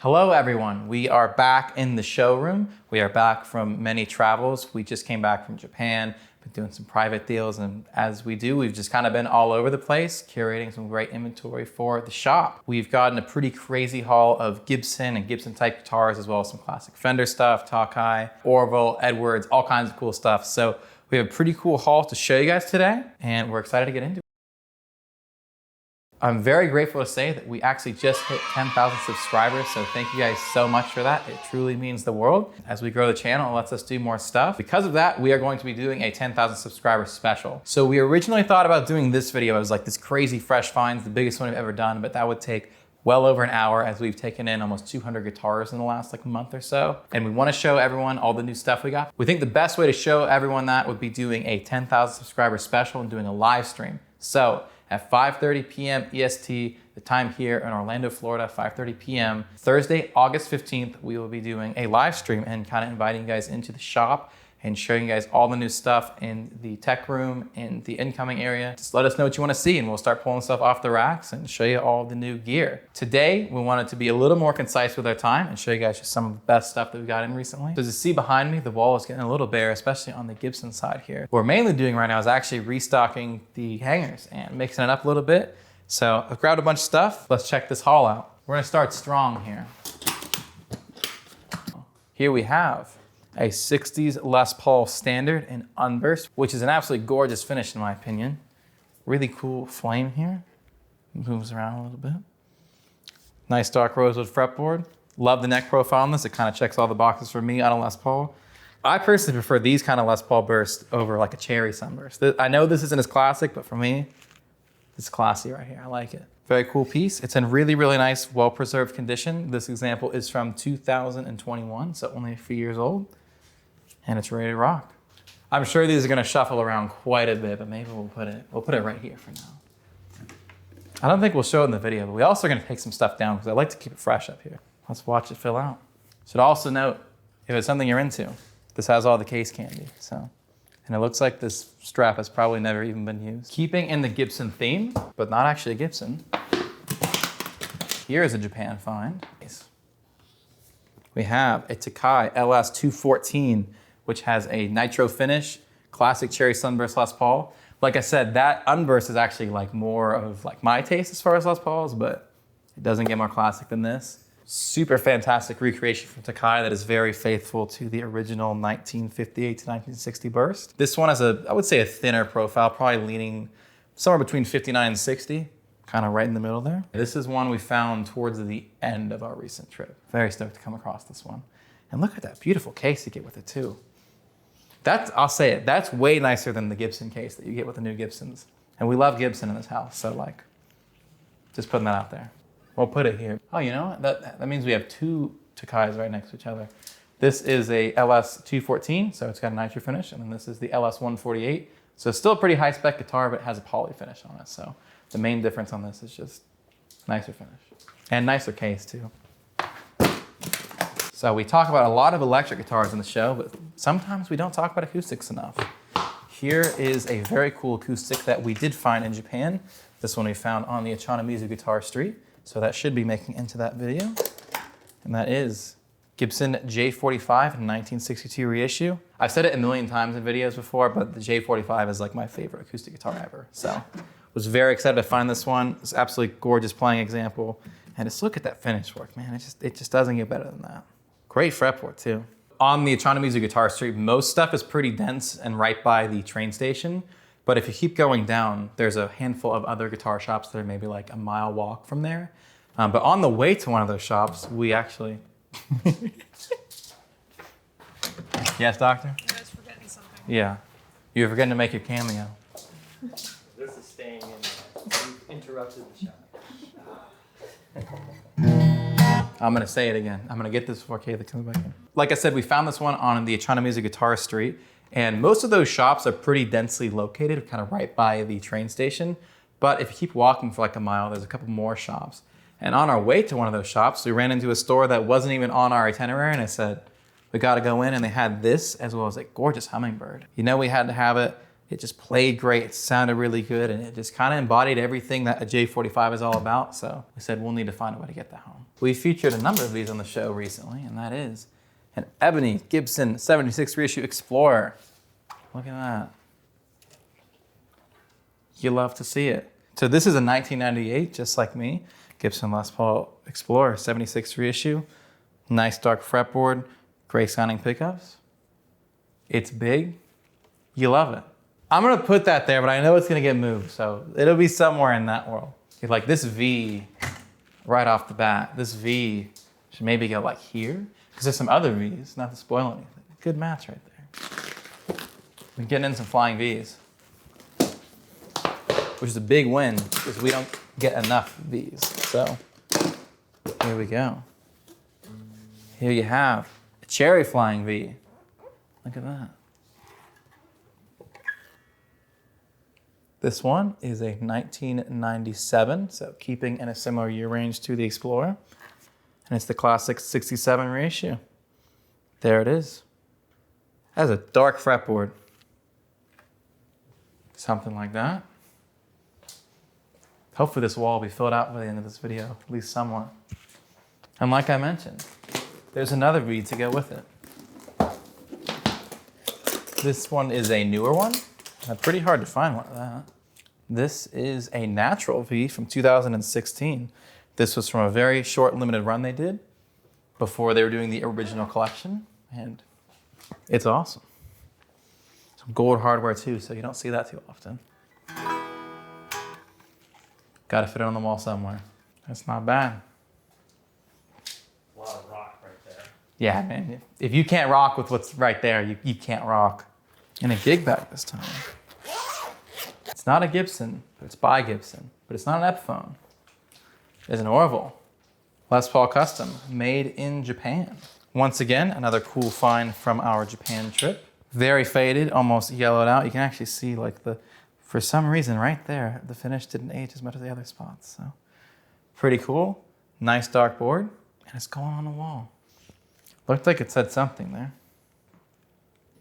Hello everyone, we are back in the showroom. We are back from many travels. We just came back from Japan, been doing some private deals, and as we do, we've just kind of been all over the place, curating some great inventory for the shop. We've gotten a pretty crazy haul of Gibson and Gibson type guitars, as well as some classic Fender stuff, Tokai, Orville, Edwards, all kinds of cool stuff. So we have a pretty cool haul to show you guys today, and we're excited to get into it. I'm very grateful to say that we actually just hit 10,000 subscribers, so thank you guys so much for that. It truly means the world. As we grow the channel, it lets us do more stuff. Because of that, we are going to be doing a 10,000 subscriber special. So we originally thought about doing this video as like this crazy fresh finds, the biggest one we've ever done, but that would take well over an hour as we've taken in almost 200 guitars in the last like month or so. And we want to show everyone all the new stuff we got. We think the best way to show everyone that would be doing a 10,000 subscriber special and doing a live stream. So at 5:30 p.m. EST, the time here in Orlando, Florida, 5:30 p.m. Thursday, August 15th, we will be doing a live stream and kind of inviting you guys into the shop and showing you guys all the new stuff in the tech room, in the incoming area. Just let us know what you want to see and we'll start pulling stuff off the racks and show you all the new gear. Today, we wanted to be a little more concise with our time and show you guys just some of the best stuff that we got in recently. So as you see behind me, the wall is getting a little bare, especially on the Gibson side here. What we're mainly doing right now is actually restocking the hangers and mixing it up a little bit. So I've grabbed a bunch of stuff. Let's check this haul out. We're gonna start strong here. Here we have a 60s Les Paul Standard in Unburst, which is an absolutely gorgeous finish in my opinion. Really cool flame here. Moves around a little bit. Nice dark rosewood fretboard. Love the neck profile on this. It kind of checks all the boxes for me on a Les Paul. I personally prefer these kind of Les Paul bursts over like a cherry sunburst. I know this isn't as classic, but for me, it's classy right here. I like it. Very cool piece. It's in really, really nice, well-preserved condition. This example is from 2021, so only a few years old. And it's ready to rock. I'm sure these are gonna shuffle around quite a bit, but maybe we'll put it right here for now. I don't think we'll show it in the video, but we also are gonna take some stuff down because I like to keep it fresh up here. Let's watch it fill out. Should also note, if it's something you're into, this has all the case candy, so. And it looks like this strap has probably never even been used. Keeping in the Gibson theme, but not actually a Gibson. Here is a Japan find. We have a Tokai LS214, which has a nitro finish, classic cherry sunburst Les Paul. Like I said, that unburst is actually like more of like my taste as far as Les Pauls, but it doesn't get more classic than this. Super fantastic recreation from Tokai that is very faithful to the original 1958 to 1960 burst. This one has I would say a thinner profile, probably leaning somewhere between 59 and 60, kind of right in the middle there. This is one we found towards the end of our recent trip. Very stoked to come across this one. And look at that beautiful case you get with it too. I'll say it, that's way nicer than the Gibson case that you get with the new Gibsons. And we love Gibson in this house, so like, just putting that out there. We'll put it here. Oh, you know what? That means we have two Tokais right next to each other. This is a LS214, so it's got a nitro finish, and then this is the LS148. So it's still a pretty high spec guitar, but it has a poly finish on it. So the main difference on this is just nicer finish. And nicer case too. So we talk about a lot of electric guitars in the show, but sometimes we don't talk about acoustics enough. Here is a very cool acoustic that we did find in Japan. This one we found on the Mizu Guitar Street. So that should be making into that video. And that is Gibson J45 in 1962 reissue. I've said it a million times in videos before, but the J45 is like my favorite acoustic guitar ever. So was very excited to find this one. It's absolutely gorgeous playing example. And just look at that finish work, man. It just doesn't get better than that. Great fretboard too. On the Mizu Guitar Street, most stuff is pretty dense and right by the train station. But if you keep going down, there's a handful of other guitar shops that are maybe like a mile walk from there. But on the way to one of those shops, we actually... Yes, doctor? You guys forgetting something. Yeah. You were forgetting to make your cameo. This is staying in there. You interrupted the shot. I'm gonna say it again. I'm gonna get this before Kayla comes back in. Like I said, we found this one on the Mizu Guitar Street, and most of those shops are pretty densely located, kind of right by the train station. But if you keep walking for like a mile, there's a couple more shops. And on our way to one of those shops, we ran into a store that wasn't even on our itinerary, and I said, we gotta go in, and they had this as well as a gorgeous hummingbird. You know we had to have it. It just played great, it sounded really good, and it just kind of embodied everything that a J45 is all about. So we said we'll need to find a way to get that home. We featured a number of these on the show recently, and that is an ebony Gibson 76 reissue Explorer. Look at that. You love to see it. So this is a 1998, just like me, Gibson Les Paul Explorer 76 reissue. Nice dark fretboard, great sounding pickups. It's big. You love it. I'm gonna put that there, but I know it's gonna get moved, so it'll be somewhere in that world. Like this V, right off the bat, this V should maybe go like here, because there's some other Vs, not to spoil anything. Good match right there. We're getting in some flying Vs, which is a big win, because we don't get enough Vs. So here we go. Here you have a cherry flying V. Look at that. This one is a 1997, so keeping in a similar year range to the Explorer. And it's the classic 67 reissue. There it is. It has a dark fretboard. Something like that. Hopefully this wall will be filled out by the end of this video, at least somewhat. And like I mentioned, there's another V to go with it. This one is a newer one. Pretty hard to find one of that. This is a natural V from 2016. This was from a very short limited run they did before they were doing the original collection, and it's awesome. Some gold hardware too, so you don't see that too often. Gotta fit it on the wall somewhere. That's not bad. A lot of rock right there. Yeah, man. If you can't rock with what's right there, you can't rock. In a gig bag this time. It's not a Gibson, but it's by Gibson. But it's not an Epiphone. It's an Orville. Les Paul Custom, made in Japan. Once again, another cool find from our Japan trip. Very faded, almost yellowed out. You can actually see like for some reason right there, the finish didn't age as much as the other spots. So pretty cool. Nice dark board, and it's going on the wall. Looked like it said something there.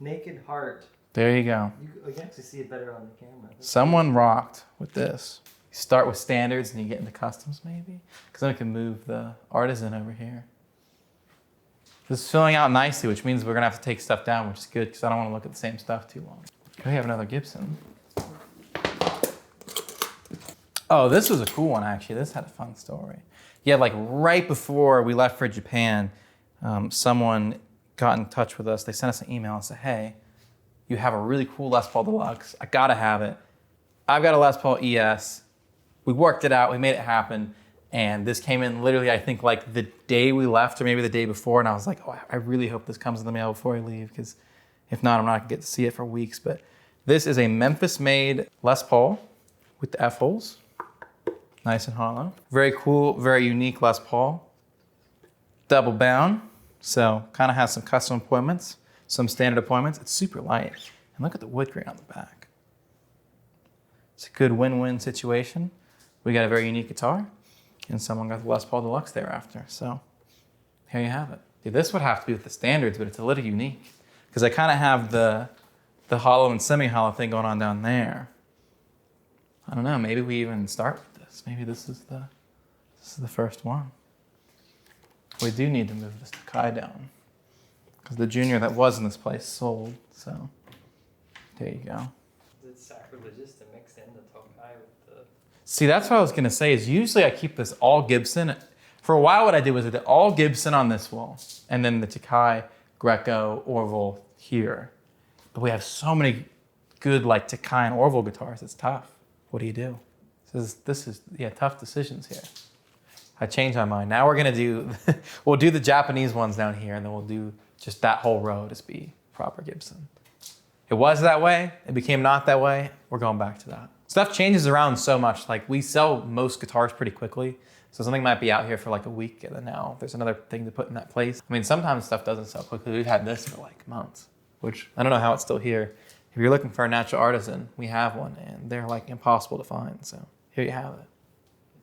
Naked Heart. There you go. You can actually see it better on the camera. Someone rocked with this. You start with standards and you get into customs maybe, because then we can move the artisan over here. This is filling out nicely, which means we're gonna have to take stuff down, which is good because I don't want to look at the same stuff too long. Okay, we have another Gibson. Oh, this was a cool one actually. This had a fun story. Yeah, like right before we left for Japan, someone got in touch with us. They sent us an email and said, hey, you have a really cool Les Paul Deluxe. I gotta have it. I've got a Les Paul ES. We worked it out, we made it happen. And this came in literally, I think like the day we left or maybe the day before. And I was like, oh, I really hope this comes in the mail before I leave, because if not, I'm not gonna get to see it for weeks. But this is a Memphis-made Les Paul with the F-holes. Nice and hollow. Very cool, very unique Les Paul. Double bound, so kind of has some custom appointments, some standard appointments. It's super light. And look at the wood grain on the back. It's a good win-win situation. We got a very unique guitar, and someone got the Les Paul Deluxe thereafter. So here you have it. See, this would have to be with the standards, but it's a little unique because I kind of have the hollow and semi-hollow thing going on down there. I don't know, maybe we even start with this. Maybe this is the first one. We do need to move this Tokai down because the junior that was in this place sold. So there you go. Is it sacrilegious to mix in the Tokai with the... See, that's what I was gonna say is usually I keep this all Gibson. For a while what I did was I did all Gibson on this wall and then the Tokai, Greco, Orville here. But we have so many good like Tokai and Orville guitars, it's tough. What do you do? This is tough decisions here. I changed my mind. Now we're gonna do, we'll do the Japanese ones down here and then we'll do just that whole row to be proper Gibson. It was that way, it became not that way, we're going back to that. Stuff changes around so much, like we sell most guitars pretty quickly, so something might be out here for like a week and then now there's another thing to put in that place. I mean, sometimes stuff doesn't sell quickly. We've had this for like months, which I don't know how it's still here. If you're looking for a natural artisan, we have one and they're like impossible to find, so here you have it.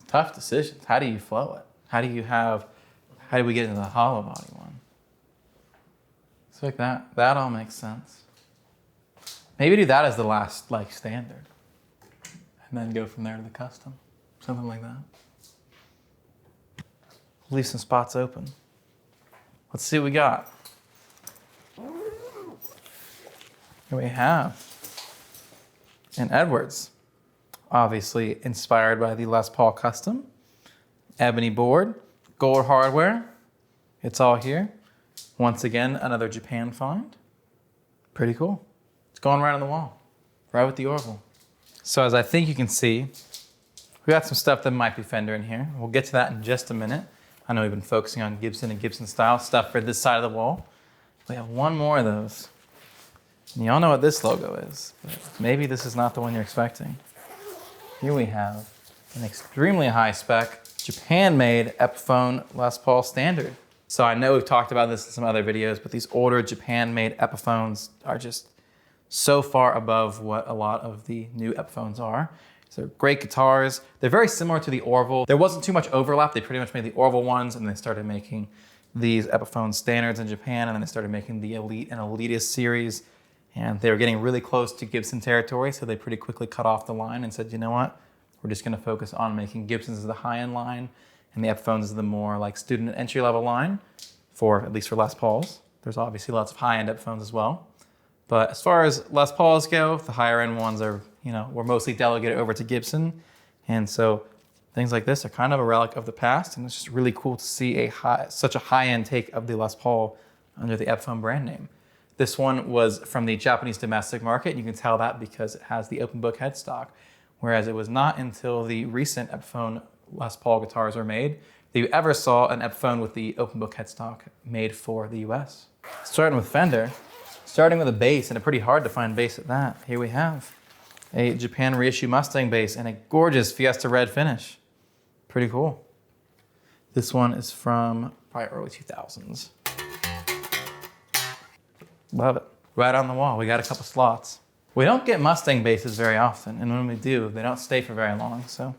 Tough decisions. How do you flow it? How do we get into the hollow body one? It's like that all makes sense. Maybe do that as the last like standard. And then go from there to the custom. Something like that. Leave some spots open. Let's see what we got. Here we have an Edwards. Obviously inspired by the Les Paul Custom. Ebony board, gold hardware. It's all here. Once again, another Japan find. Pretty cool. It's going right on the wall, right with the Orville. So as I think you can see, we got some stuff that might be Fender in here. We'll get to that in just a minute. I know we've been focusing on Gibson and Gibson style stuff for this side of the wall. We have one more of those. And y'all know what this logo is, but maybe this is not the one you're expecting. Here we have an extremely high spec, Japan made Epiphone Les Paul standard. So I know we've talked about this in some other videos, but these older Japan made Epiphones are just so far above what a lot of the new Epiphones are. So great guitars. They're very similar to the Orville. There wasn't too much overlap. They pretty much made the Orville ones and they started making these Epiphone standards in Japan, and then they started making the Elite and Elitist series. And they were getting really close to Gibson territory, so they pretty quickly cut off the line and said, you know what? We're just gonna focus on making Gibsons as the high-end line and the Epiphones as the more like student and entry-level line, at least for Les Pauls. There's obviously lots of high-end Epiphones as well. But as far as Les Pauls go, the higher-end ones are, were mostly delegated over to Gibson. And so things like this are kind of a relic of the past, and it's just really cool to see such a high-end take of the Les Paul under the Epiphone brand name. This one was from the Japanese domestic market, and you can tell that because it has the open book headstock, whereas it was not until the recent Epiphone Les Paul guitars were made that you ever saw an Epiphone with the open book headstock made for the US. Starting with Fender, starting with a bass, and a pretty hard to find bass at that. Here we have a Japan reissue Mustang bass and a gorgeous Fiesta red finish. Pretty cool. This one is from probably early 2000s. Love it. Right on the wall. We got a couple slots. We don't get Mustang basses very often, and when we do, they don't stay for very long, so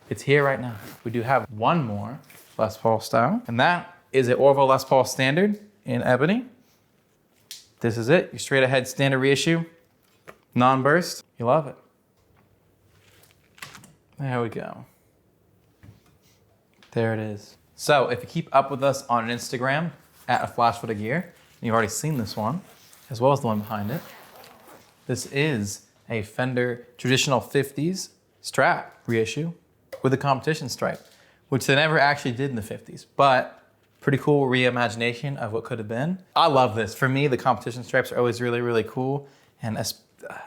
it's here right now. We do have one more Les Paul style, and that is an Orville Les Paul standard in ebony. This is it, your straight ahead standard reissue, non-burst. You love it. There we go. There it is. So if you keep up with us on Instagram, at A Flash Full of Gear, you've already seen this one, as well as the one behind it. This is a Fender traditional 50s Strat reissue with a competition stripe, which they never actually did in the 50s, but pretty cool reimagination of what could have been. I love this. For me, the competition stripes are always really, really cool. And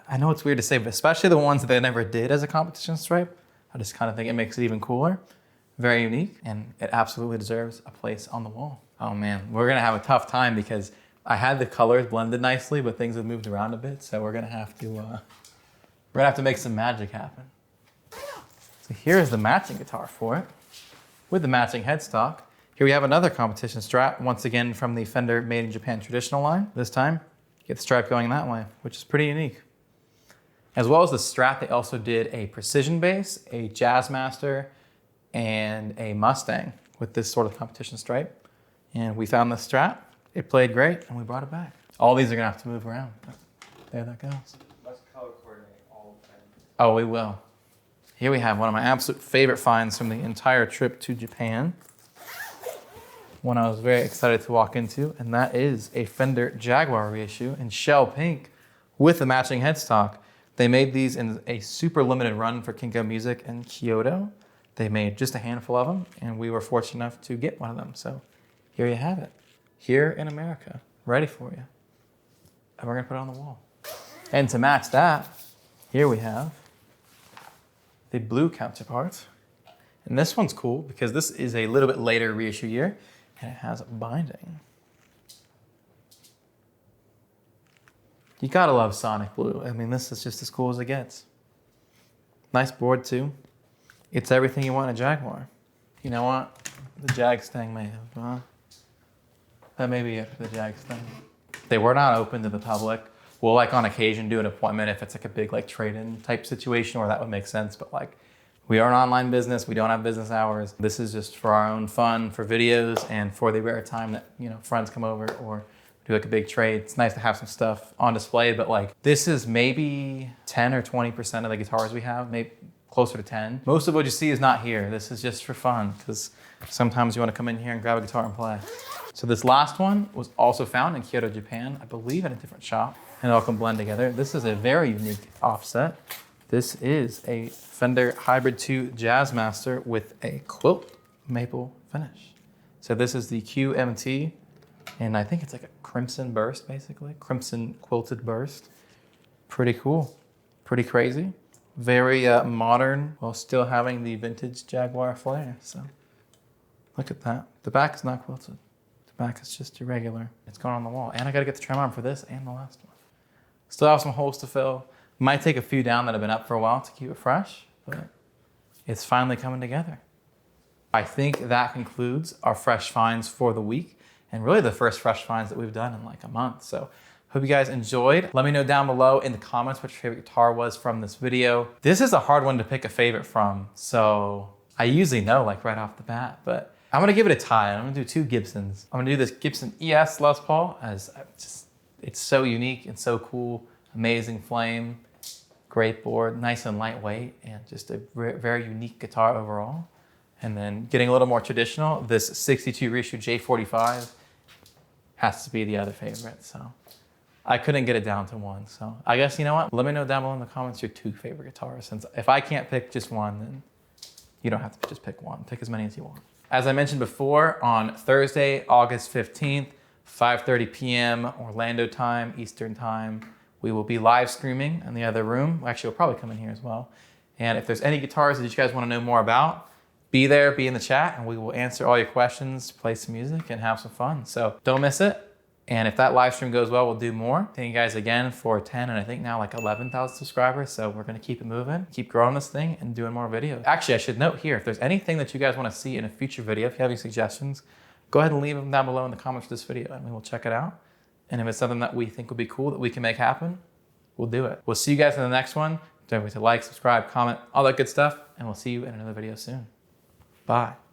I know it's weird to say, but especially the ones that they never did as a competition stripe, I just kind of think it makes it even cooler. Very unique, and it absolutely deserves a place on the wall. Oh man, we're gonna have a tough time because I had the colors blended nicely, but things have moved around a bit, so we're gonna have to make some magic happen. So here's the matching guitar for it, with the matching headstock. Here we have another competition Strat, once again from the Fender Made in Japan traditional line. This time, get the stripe going that way, which is pretty unique. As well as the Strat, they also did a Precision bass, a Jazzmaster, and a Mustang with this sort of competition stripe. And we found the Strat, it played great, and we brought it back. All these are gonna have to move around, but there that goes. Let's color coordinate all the time. Oh, we will. Here we have one of my absolute favorite finds from the entire trip to Japan. One I was very excited to walk into, and that is a Fender Jaguar reissue in shell pink with a matching headstock. They made these in a super limited run for Kinko Music in Kyoto. They made just a handful of them, and we were fortunate enough to get one of them. So here you have it, here in America, ready for you. And we're gonna put it on the wall. And to match that, here we have the blue counterpart. And this one's cool because this is a little bit later reissue year, and it has binding. You gotta love Sonic Blue. I mean, this is just as cool as it gets. Nice board too. It's everything you want in a Jaguar. You know what? The Jag Stang may have, that may be it for the Jag Stang. They were not open to the public. We'll like on occasion do an appointment if it's like a big like trade-in type situation where that would make sense, but like we are an online business, we don't have business hours. This is just for our own fun, for videos, and for the rare time that, friends come over or do like a big trade. It's nice to have some stuff on display, but like this is maybe 10 or 20% of the guitars we have, maybe closer to 10. Most of what you see is not here. This is just for fun because sometimes you want to come in here and grab a guitar and play. So this last one was also found in Kyoto, Japan, I believe at a different shop, and it all can blend together. This is a very unique offset. This is a Fender Hybrid 2 Jazzmaster with a quilt maple finish. So this is the QMT, and I think it's like a crimson burst, basically. Crimson quilted burst. Pretty cool, pretty crazy. Very modern, while still having the vintage Jaguar flair, so. Look at that. The back is not quilted. The back is just irregular. It's going on the wall. And I gotta get the trim arm for this and the last one. Still have some holes to fill. Might take a few down that have been up for a while to keep it fresh, but it's finally coming together. I think that concludes our fresh finds for the week, and really the first fresh finds that we've done in like a month. So hope you guys enjoyed. Let me know down below in the comments what your favorite guitar was from this video. This is a hard one to pick a favorite from, so I usually know like right off the bat, but I'm gonna give it a tie. I'm gonna do 2 Gibsons. I'm gonna do this Gibson Les Paul, as it's so unique and so cool. Amazing flame, great board, nice and lightweight, and just a very unique guitar overall. And then getting a little more traditional, this 62 reissue J45 has to be the other favorite. So I couldn't get it down to one. So I guess, you know what? Let me know down below in the comments your 2 favorite guitars. Since if I can't pick just one, then you don't have to just pick one. Pick as many as you want. As I mentioned before, on Thursday, August 15th, 5:30 p.m. Orlando time, Eastern time, we will be live streaming in the other room. Actually, we'll probably come in here as well. And if there's any guitars that you guys want to know more about, be there, be in the chat, and we will answer all your questions, play some music, and have some fun. So don't miss it. And if that live stream goes well, we'll do more. Thank you guys again for 10 and I think now like 11,000 subscribers. So we're gonna keep it moving, keep growing this thing and doing more videos. Actually, I should note here, if there's anything that you guys wanna see in a future video, if you have any suggestions, go ahead and leave them down below in the comments of this video and we will check it out. And if it's something that we think would be cool that we can make happen, we'll do it. We'll see you guys in the next one. Don't forget to like, subscribe, comment, all that good stuff. And we'll see you in another video soon. Bye.